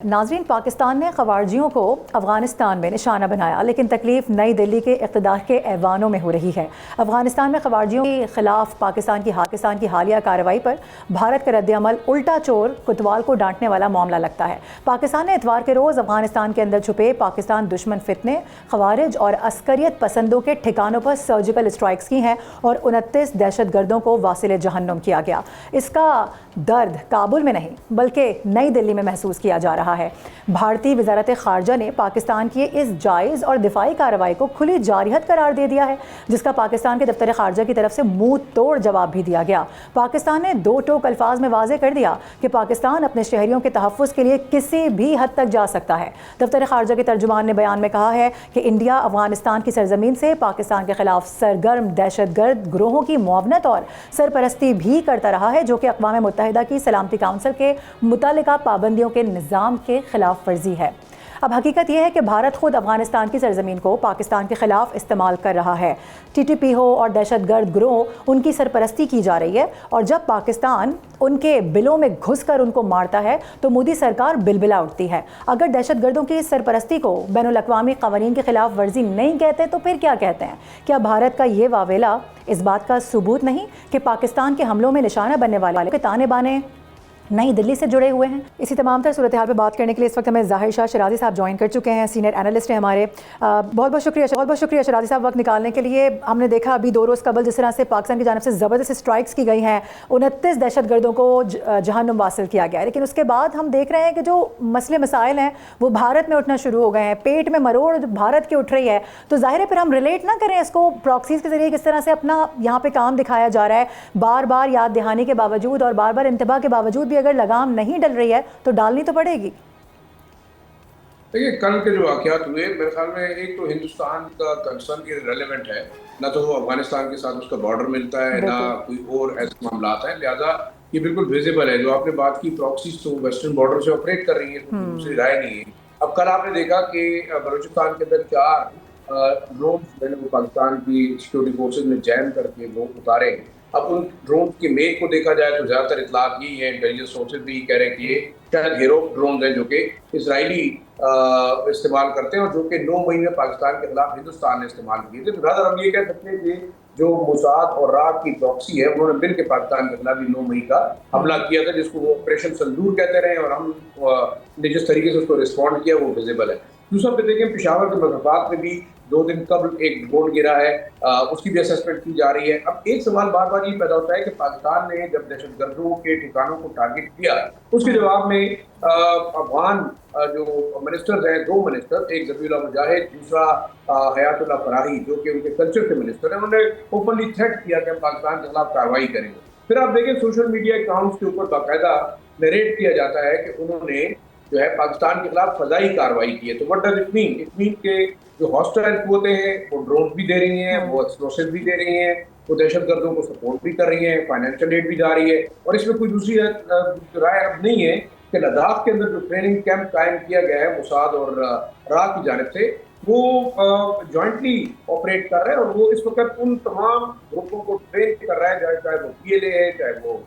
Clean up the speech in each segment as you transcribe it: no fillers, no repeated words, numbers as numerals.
नाज़रीन, पाकिस्तान ने ख़वारिजियों को अफ़गानिस्तान में निशाना बनाया, लेकिन तकलीफ नई दिल्ली के इक़्तिदार के ऐवानों में हो रही है। अफ़गानिस्तान में ख़वारिजियों के ख़िलाफ़ पाकिस्तान की हालिया कार्रवाई पर भारत का रद्द-ए-अमल उल्टा चोर कोतवाल को डांटने वाला मामला लगता है। पाकिस्तान ने इतवार के रोज़ अफ़गानिस्तान के अंदर छुपे पाकिस्तान दुश्मन फितने, ख़वारिज और अस्करियत पसंदों के ठिकानों पर सर्जिकल स्ट्राइक्स की हैं और 29 दहशत गर्दों को वासिले जहन्नुम किया गया। इसका दर्द काबुल में नहीं बल्कि नई दिल्ली में महसूस किया जा रहा है। भारतीय वज़ारत ख़ारजा ने पाकिस्तान की इस जायज़ और दिफाई कार्रवाई को खुली जारियत करार दे दिया है, जिसका पाकिस्तान के दफ्तर ख़ारजा की तरफ से मुंह तोड़ जवाब भी दिया गया। पाकिस्तान ने दो टोक अल्फाज में वाज़े कर दिया कि पाकिस्तान अपने शहरियों के तहफ़्फ़ुज़ के लिए किसी भी हद तक जा सकता है। दफ्तर ख़ारजा के तर्जुमान ने बयान में कहा है कि इंडिया अफ़गानिस्तान की सरज़मीन से पाकिस्तान के ख़िलाफ़ सरगर्म दहशतगर्द ग्रोहों की मुआवनत और सरपरस्ती भी करता रहा है, जो कि अक़वाम मुत्तहिदा की सलामती काउंसिल के मुतल्लिका पाबंदियों के निज़ाम के खिलाफ वर्जी है। अब हकीकत यह है कि भारत खुद अफगानिस्तान की सरजमीन को पाकिस्तान के खिलाफ इस्तेमाल कर रहा है। TTP हो और दहशतगर्द ग्रोह, उनकी सरपरस्ती की जा रही है, और जब पाकिस्तान उनके बिलों में घुस कर उनको मारता है तो मोदी सरकार बिलबिला उठती है। अगर दहशतगर्दों की सरपरस्ती को बैनुल-अक़वामी क़वानीन के खिलाफ वर्जी नहीं कहते तो फिर क्या कहते हैं? क्या भारत का ये वावेला इस बात का सबूत नहीं कि पाकिस्तान के हमलों में निशाना बनने वाले के ताने बाने नई दिल्ली से जुड़े हुए हैं? इसी तमाम तर सूरत हाल पर बात करने के लिए इस वक्त हमें ज़ाहिर शाह शराजी साहब ज्वाइन कर चुके हैं, सीनियर एनालिस्ट हैं हमारे। बहुत बहुत शुक्रिया शराजी साहब वक्त निकालने के लिए। हमने देखा अभी 2 रोज़ कबल जिस तरह से पाकिस्तान की जानिब से ज़बरदस्त स्ट्राइक्स की गई हैं, 29 दहशतगर्दों को जहन्नुम वासिल किया गया है, लेकिन उसके बाद हम देख रहे हैं कि जो मसले मसाइल हैं वो भारत में उठना शुरू हो गए हैं। पेट में मरोड़ भारत की उठ रही है, तो ज़ाहिर है फिर हम रिलेट ना करें इसको प्रॉक्सीज़ के ज़रिए किस तरह से अपना यहाँ पर काम दिखाया जा रहा है। बार बार याद दहानी के बावजूद और बार बार इंतबाह के बावजूद भी अगर लगाम नहीं डल रही है तो डालनी तो पड़ेगी। देखिए, कल के जो वाक़यात हुए, मेरे ख्याल में एक तो हिंदुस्तान का कंसर्न ये रेलेवेंट है, ना तो वो अफगानिस्तान के साथ उसका बॉर्डर मिलता है, ना कोई और ऐसे मामलात हैं, लिहाजा ये बिल्कुल विजिबल है। जो आपने बात की प्रॉक्सीज तो वेस्टर्न बॉर्डर से ऑपरेट कर रही है, तो दूसरी राय नहीं है। अब कल आपने देखा कि बलूचिस्तान के अंदर 4 ड्रोन पाकिस्तान की सिक्योरिटी फोर्सेज ने जैम करके वो उतारे। अब उन ड्रोन के मेक को देखा जाए तो ज़्यादातर इतलात यही है, इंटेलिजेंस सोर्सेज भी कह रहे हैं कि ये शायद हीरो ड्रोन हैं जो कि इसराइली इस्तेमाल करते हैं और जो कि 9 मई में पाकिस्तान के खिलाफ हिंदुस्तान ने इस्तेमाल किए थे। तो हम ये कह सकते हैं कि जो मोसाद और राग की प्रॉक्सी है, उन्होंने मिल के पाकिस्तान के खिलाफ 9 मई का हमला किया था, जिसको वो ऑपरेशन संदूर कहते रहे, और हम ने जिस तरीके से उसको रिस्पॉन्ड किया वो विजिबल है। दूसरा पे देखें, पेशावर के मज़ाफ़ात में भी 2 दिन कबल एक ड्रोन गिरा है, उसकी भी असेसमेंट की जा रही है। अब एक सवाल बार बार ये पैदा होता है कि पाकिस्तान ने जब दहशतगर्दों के ठिकानों को टारगेट किया, उसके जवाब में अफगान जो मिनिस्टर्स हैं, 2 मिनिस्टर, एक ज़बीउल्लाह मुजाहिद, दूसरा हयातुल्लाह फराही जो कि उनके कल्चर के मिनिस्टर हैं, उन्होंने ओपनली थ्रेट किया कि हम पाकिस्तान के खिलाफ कार्रवाई करेंगे। फिर आप देखें सोशल मीडिया अकाउंट्स के ऊपर बाकायदा नरेट किया जाता है कि उन्होंने जो है पाकिस्तान के खिलाफ फजाई कार्रवाई की है। तो what does it mean? It mean के जो हॉस्टाइल कुव्वतें हैं वो ड्रोन भी दे रही हैं, वो एक्सप्लोसिव भी दे रही हैं, वो दहशतगर्दों को सपोर्ट भी कर रही हैं, फाइनेंशियल एड भी जा रही है। और इसमें कोई दूसरी राय अब नहीं है कि लद्दाख के अंदर जो ट्रेनिंग कैंप कायम किया गया है मोसाद और राग की जानिब से, वो जॉइंटली ऑपरेट कर रहा है और वो इस वक्त उन तमाम ग्रुपों को ट्रेन कर रहा है, चाहे वो PLA है, चाहे वो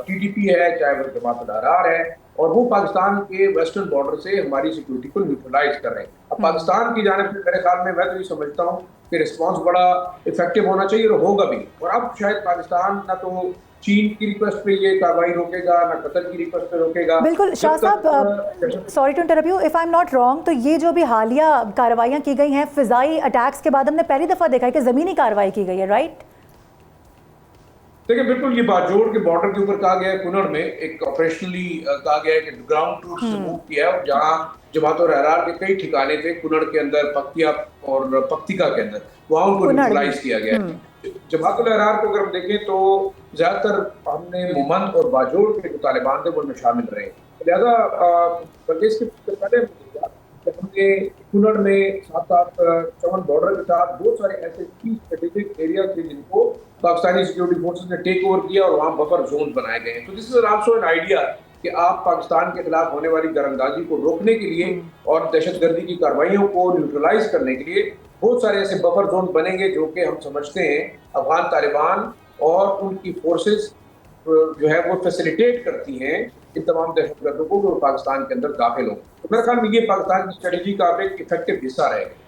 TTP है, चाहे वो जमात-उल-अहरार है, और वो पाकिस्तान के वेस्टर्न बॉर्डर से हमारी सिक्योरिटी को न्यूट्रलाइज कर रहे हैं। अब पाकिस्तान की जानिब से मेरे ख्याल में मैं तो ये समझता हूँ कि रिस्पांस बड़ा इफेक्टिव होना चाहिए और होगा भी। और अब शायद पाकिस्तान ना तो चीन की रिक्वेस्ट पे ये कार्रवाई रोकेगा, ना कतर की रिक्वेस्ट पे रोकेगा। बिल्कुल शाह साहब, sorry to interrupt you, if I am not wrong, तो ये जो भी हालिया कार्रवाइयाँ की गई हैं फिजाई अटैक्स के बाद, हमने पहली दफ़ा देखा है कि ज़मीनी कार्रवाई की गई है, राइट? देखिए, बिल्कुल ये बाजोड़ के बॉर्डर के ऊपर कहा गया है, कुनर में एक ऑपरेशनली कहा गया है कि ग्राउंड ट्रूप्स से मूव किया है, जहाँ जमात-उल-अहरार के कई ठिकाने थे, कुनर के अंदर, पक्तिया और पक्तिका के अंदर, वहाँ उनको न्यूट्रलाइज किया गया है। जमात-उल-अहरार को अगर हम देखें तो ज़्यादातर हमने मोमंत और बाजोड़ के जो तालिबान थे वो उनमें शामिल रहे। लिहाजा बल्कि इसके पहले हमने कुनर में साथ-साथ चमन बॉर्डर के साथ बहुत सारे ऐसे की स्ट्रेटेजिक एरिया थे जिनको पाकिस्तानी सिक्योरिटी फोर्सेस ने टेक ओवर किया और वहाँ बफर जोन बनाए गए हैं। तो this is also an idea कि आप पाकिस्तान के खिलाफ होने वाली दरअंदाजी को रोकने के लिए और दहशतगर्दी की कार्रवाइयों को न्यूट्रलाइज करने के लिए बहुत सारे ऐसे बफर जोन बनेंगे, जो कि हम समझते हैं अफगान तालिबान और उनकी फोर्सेस जो है वो फैसिलिटेट करती हैं ان تمام دہشت گردوں کو جو پاکستان کے اندر داخل ہوں. تو میرے خیال میں یہ پاکستان کی اسٹریٹجی کا ایک افیکٹو حصہ رہے گا.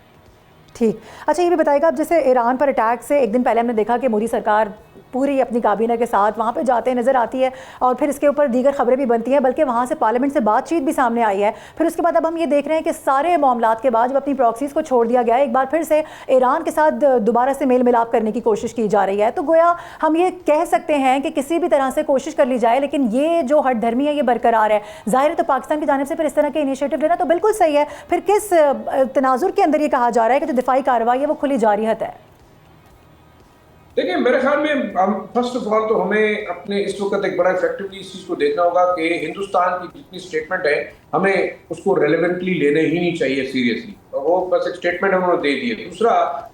ٹھیک. اچھا یہ بھی بتائے گا، اب جیسے ایران پر اٹیک سے ایک دن پہلے ہم نے دیکھا کہ مودی سرکار پوری اپنی کابینہ کے ساتھ وہاں پہ جاتے نظر آتی ہے، اور پھر اس کے اوپر دیگر خبریں بھی بنتی ہیں، بلکہ وہاں سے پارلیمنٹ سے بات چیت بھی سامنے آئی ہے. پھر اس کے بعد اب ہم یہ دیکھ رہے ہیں کہ سارے معاملات کے بعد جب اپنی پراکسیز کو چھوڑ دیا گیا، ایک بار پھر سے ایران کے ساتھ دوبارہ سے میل ملاپ کرنے کی کوشش کی جا رہی ہے. تو گویا ہم یہ کہہ سکتے ہیں کہ کسی بھی طرح سے کوشش کر لی جائے، لیکن یہ جو ہٹ دھرمی ہے یہ برقرار ہے. ظاہر ہے تو پاکستان کی جانب سے پھر اس طرح کے انیشیٹو لینا تو بالکل صحیح ہے. پھر کس تناظر کے اندر یہ کہا جا رہا ہے کہ جو دفاعی کارروائی ہے وہ کھلی جارحیت ہے؟ دیکھیں میرے خیال میں فرسٹ آف آل تو ہمیں اپنے اس وقت ایک بڑا افیکٹولی اس چیز کو دیکھنا ہوگا کہ ہندوستان کی جتنی اسٹیٹمنٹ ہے ہمیں اس کو ریلیونٹلی لینے ہی نہیں چاہیے سیریسلی. وہ بس ایک اسٹیٹمنٹ انہوں نے دے دی ہے. دوسرا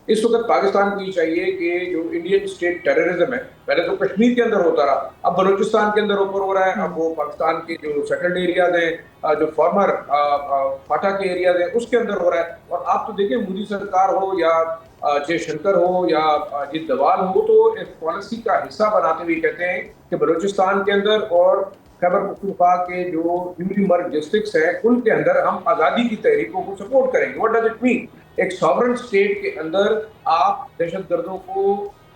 اس وقت پاکستان کو یہ چاہیے کہ جو انڈین اسٹیٹ ٹیررزم ہے، پہلے تو کشمیر کے اندر ہوتا رہا، اب بلوچستان کے اندر اوپر ہو رہا ہے، اب وہ پاکستان کے جو سیٹلڈ ایریاز ہیں، جو فارمر فاٹا کے ایریاز ہیں، اس کے اندر ہو رہا ہے. اور آپ تو دیکھیں مودی سرکار ہو یا جے شنکر ہو یا اجیت دوال ہو، تو اس پالیسی کا حصہ بناتے ہوئے کہتے ہیں کہ بلوچستان کے اندر اور خیبر پختونخوا کے جو نیولی مرج ڈسٹرکٹس ہیں ان کے اندر ہم آزادی کی تحریکوں کو سپورٹ کریں گے. What does it mean? ایک ساورن اسٹیٹ کے اندر آپ دہشت گردوں کو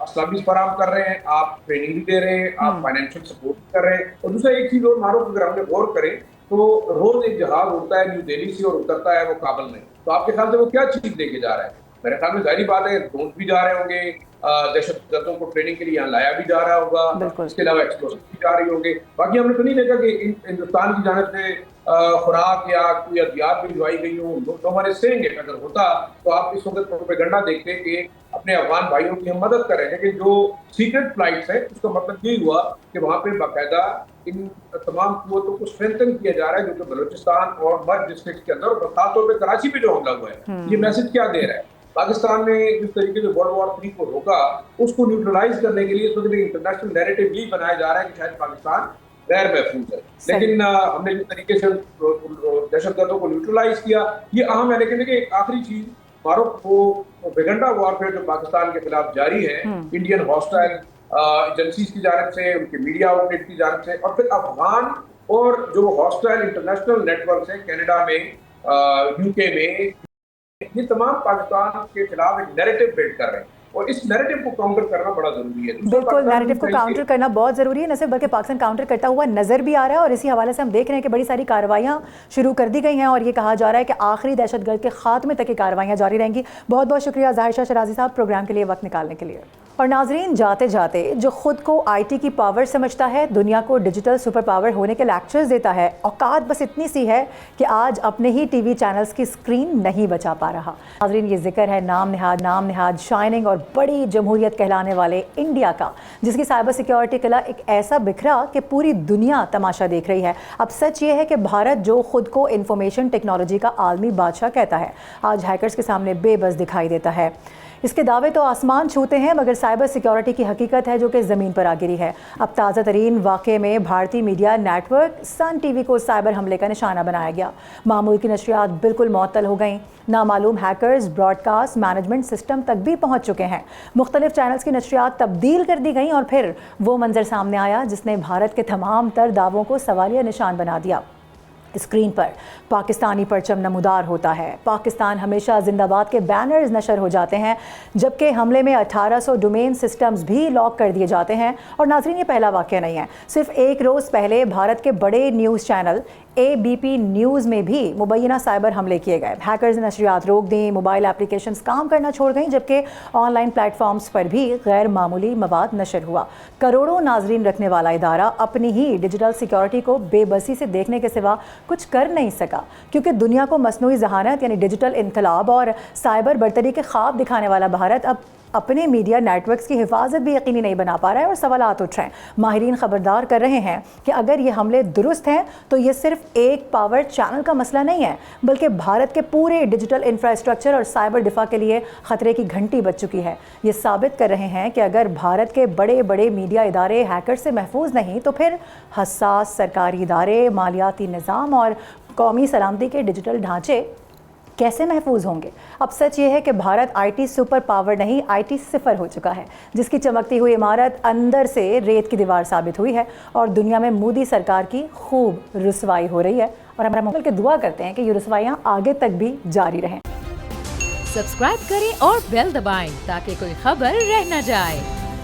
اسلامز فراہم کر رہے ہیں، آپ ٹریننگ بھی دے رہے ہیں، آپ فائنینشیل سپورٹ بھی کر رہے ہیں. اور دوسرا ایک چیز اور معروف اگر ہم نے غور کریں تو روز ایک جہاز اڑتا ہے نیو دہلی سے اور اترتا ہے وہ کابل میں. تو آپ کے خیال سے وہ کیا چیز لے کے جا رہا ہے؟ میرے خیال میں ظاہری بات ہے ڈرون بھی جا رہے ہوں گے، دہشت گردوں کو ٹریننگ کے لیے یہاں لایا بھی جا رہا ہوگا، اس کے علاوہ ایکسپلوسیو بھی جا رہے ہوں گے. باقی ہم نے تو نہیں دیکھا کہ ہندوستان کی جانب سے خوراک یا کوئی ادویات بھی بھجوائی گئی ہوں. تو ہمارے سیں گے اگر ہوتا تو آپ اس وقت پروپیگنڈا دیکھتے کہ اپنے افغان بھائیوں کی ہم مدد کریں. لیکن جو سیکرٹ فلائٹس ہیں اس کا مطلب یہی ہوا کہ وہاں پہ باقاعدہ ان تمام قوتوں کو اسٹرینتھن کیا جا رہا ہے جو کہ بلوچستان اور مرج ڈسٹرکٹ کے اندر، اور خاص طور پہ کراچی پہ جو حملہ ہوا ہے یہ میسج کیا دے رہا ہے؟ پاکستان نے جس طریقے سے ورلڈ وار 3 کو روکا اس کو نیوٹرلائز کرنے کے لیے اس وقت انٹرنیشنل نیریٹو یہ بنایا جا رہا ہے کہ شاید پاکستان غیر محفوظ ہے. لیکن ہم نے جس طریقے سے دہشت گردوں کو نیوٹرلائز کیا یہ اہم ہے. لیکن دیکھیں ایک آخری چیز، معروف وہ پروپیگنڈا وارفیئر جو پاکستان کے خلاف جاری ہے انڈین ہاسٹائل ایجنسیز کی جانب سے، ان کے میڈیا آؤٹ لیٹ کی جانب سے، اور پھر افغان اور جو ہاسٹائل انٹرنیشنل نیٹ ورکس ہیں کینیڈا میں، یو کے میں، یہ تمام پاکستان کے خلاف ایک نیریٹو بلڈ کر رہے ہیں. اور اس نیریٹو کو کاؤنٹر کرنا بڑا ضروری ہے. بالکل نیریٹو کو کاؤنٹر کرنا بہت ضروری ہے، نہ صرف بلکہ پاکستان کاؤنٹر کرتا ہوا نظر بھی آ رہا ہے. اور اسی حوالے سے ہم دیکھ رہے ہیں کہ بڑی ساری کارروائیاں شروع کر دی گئی ہیں، اور یہ کہا جا رہا ہے کہ آخری دہشت گرد کے خاتمے تک یہ کارروائیاں جاری رہیں گی. بہت بہت شکریہ ظاہر شاہ شرازی صاحب پروگرام کے لیے وقت نکالنے کے لیے. اور ناظرین، جاتے جاتے جو خود کو آئی ٹی کی پاور سمجھتا ہے، دنیا کو ڈیجیٹل سپر پاور ہونے کے لیکچرز دیتا ہے، اوقات بس اتنی سی ہے کہ آج اپنے ہی ٹی وی چینلز کی سکرین نہیں بچا پا رہا. ناظرین، یہ ذکر ہے نام نہاد شائننگ اور بڑی جمہوریت کہلانے والے انڈیا کا، جس کی سائبر سیکیورٹی قلعہ ایک ایسا بکھرا کہ پوری دنیا تماشا دیکھ رہی ہے. اب سچ یہ ہے کہ بھارت جو خود کو انفارمیشن ٹیکنالوجی کا عالمی بادشاہ کہتا ہے، آج ہیکرز کے سامنے بے بس دکھائی دیتا ہے. اس کے دعوے تو آسمان چھوتے ہیں، مگر سائبر سیکیورٹی کی حقیقت ہے جو کہ زمین پر آ گری ہے. اب تازہ ترین واقعے میں بھارتی media net work Sun T V کو سائبر حملے کا نشانہ بنایا گیا. معمول کی نشریات بالکل معطل ہو گئیں. نامعلوم hackers broadcast management system تک بھی پہنچ چکے ہیں. مختلف چینلز کی نشریات تبدیل کر دی گئیں، اور پھر وہ منظر سامنے آیا جس نے بھارت کے تمام تر دعووں کو سوالیہ نشان بنا دیا. اسکرین پر پاکستانی پرچم نمودار ہوتا ہے، پاکستان ہمیشہ زندہ باد کے بینرز نشر ہو جاتے ہیں، جبکہ حملے میں 1800 ڈومین سسٹمز بھی لاک کر دیے جاتے ہیں. اور ناظرین، یہ پہلا واقعہ نہیں ہے. صرف ایک روز پہلے بھارت کے بڑے نیوز چینل ABP نیوز میں بھی مبینہ سائبر حملے کیے گئے. ہیکرز نے نشریات روک دیں، موبائل اپلیکیشنز کام کرنا چھوڑ گئیں، جبکہ آن لائن پلیٹ فارمز پر بھی غیر معمولی مواد نشر ہوا. کروڑوں ناظرین رکھنے والا ادارہ اپنی ہی ڈیجیٹل سیکیورٹی کو بے بسی سے دیکھنے کے سوا کچھ کر نہیں سکا، کیونکہ دنیا کو مصنوعی ذہانت یعنی ڈیجیٹل انقلاب اور سائبر برتری کے خواب دکھانے والا بھارت اب اپنے میڈیا نیٹ ورکس کی حفاظت بھی یقینی نہیں بنا پا رہا ہے، اور سوالات اٹھ رہے ہیں. ماہرین خبردار کر رہے ہیں کہ اگر یہ حملے درست ہیں تو یہ صرف ایک پاور چینل کا مسئلہ نہیں ہے، بلکہ بھارت کے پورے ڈیجیٹل انفراسٹرکچر اور سائبر دفاع کے لیے خطرے کی گھنٹی بج چکی ہے. یہ ثابت کر رہے ہیں کہ اگر بھارت کے بڑے بڑے میڈیا ادارے ہیکر سے محفوظ نہیں تو پھر حساس سرکاری ادارے، مالیاتی نظام اور قومی سلامتی کے ڈیجیٹل ڈھانچے कैसे महफूज होंगे? अब सच ये है कि भारत IT सुपर पावर नहीं, IT सिफर हो चुका है, जिसकी चमकती हुई इमारत अंदर से रेत की दीवार साबित हुई है और दुनिया में मोदी सरकार की खूब रुसवाई हो रही है। और हम मिलकर दुआ करते हैं कि ये रुसवाइयाँ आगे तक भी जारी रहें। सब्सक्राइब करें और बेल दबाएं ताकि कोई खबर रह न जाए।